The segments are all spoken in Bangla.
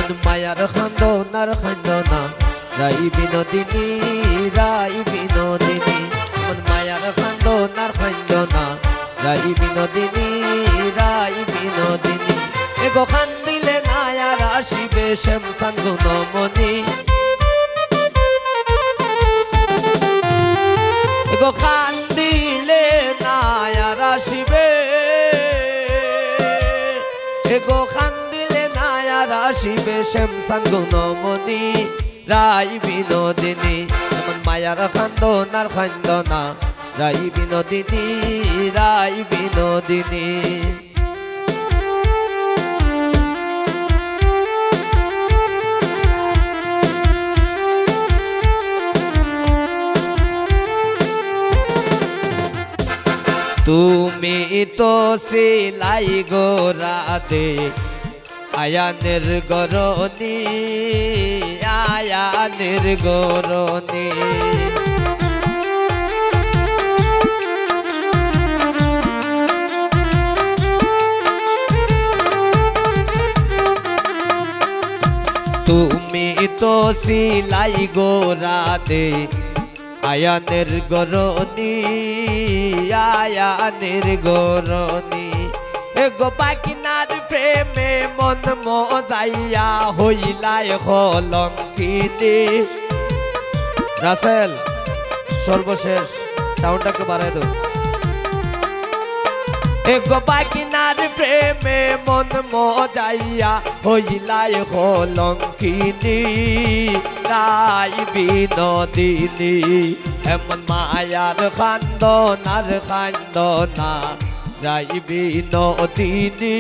এমন মায়ার খান্দনার খান্দনা রাই বিনোদিনী রাই বিনোদিনী এমন মায়ার খান্দনার খান্দনা রাই বিনোদিনী রাই বিনোদিনী এগো খান্দিলে নায়ার আসিবে শ্যামসান গুণমণি এগো খান্দিলে নায়ার আসিবে এগো খান্দিলে নায়ার আসিবে শ্যামসান গুণমণি রাই বিনোদিনী এমন মায়ার খান্দনার খান্দনা রাই বিনোদিনী রাই বিনোদিনী তুমি তো সিলাই গো রাতে আয়ানের গরনি আয়ানের গরনি তুমি তো সিলাই গো রাতে আয়ানের গরনি আয়ানের গরনি এগো পাকিনার প্রেমে মন মজাইয়া হইলাই কলঙ্কিনী রাসেল সর্বশেষ সাউন্ডটাকে বাড়াই দাও এগো পাকিনার প্রেমে মন মজাইয়া হইলাই কলঙ্কিনী রাই বিনোদিনী এমন মায়ার খান্দনার খান্দনা রাই বিনোদিনী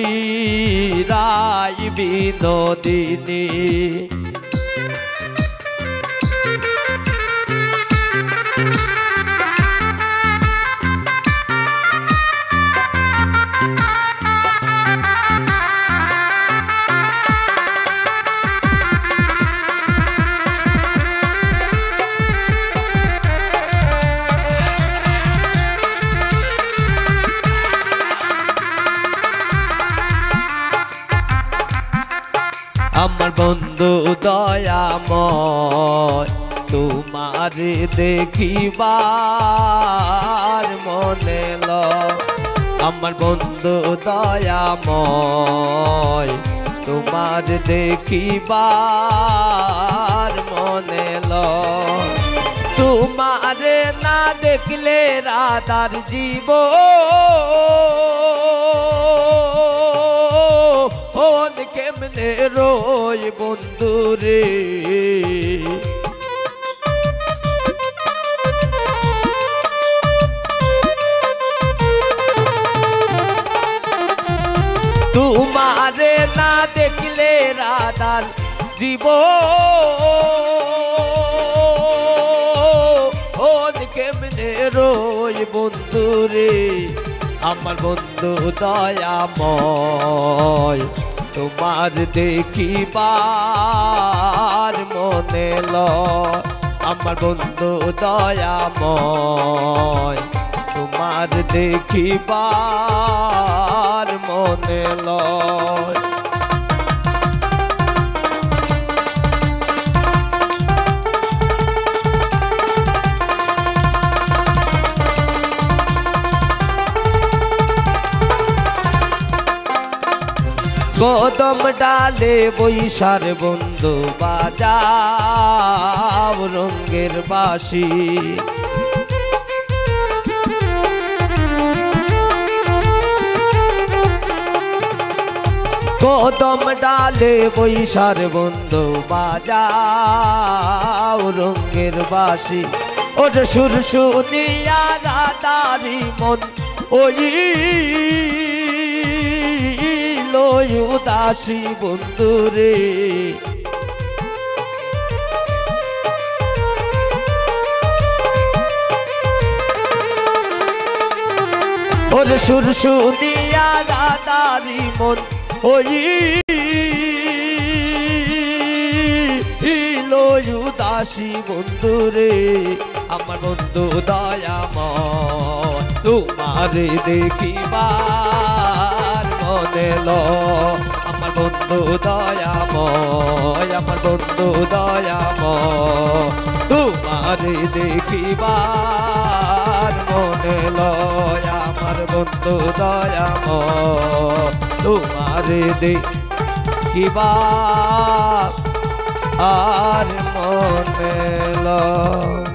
রাই বিনোদিনী আমার বন্ধু দয়াময় তোমার দেখিবার মনে ল আমার বন্ধু দয়াময় তোমার দেখিবার মনে ল তোমার না দেখলে রাধার জীব কেমনে রই বন্ধু রে তোমারে না দেখলে রাধার জীব কেমনে রই বন্ধু রে আমার বন্ধু দয়াময় তোমার দেখিবার মনে ল আমার বন্ধু দয়াময় তোমার দেখিবার মনে ল কদম ডালে বৈশার বন্ধু বাজাও রঙের বাঁশি কদম ডালে বৈশার বন্ধু বাজাও রঙের বাঁশি ওর সুর শুনিয়া রাধারি মন ওই উদাসী বন্ধু রে ওর সুর শুনিয়া রাধারি মন ওই উদাসী বন্ধু রে আমার বন্ধু দয়াময় তোমার দেখিবার মনে ল আমার বন্ধু দয়াময় বন্ধু দয়াময় তোমারে দেখিবার মনে লয় আমার বন্ধু দয়াময় তোমারে দেখিবার আর মনে লয়।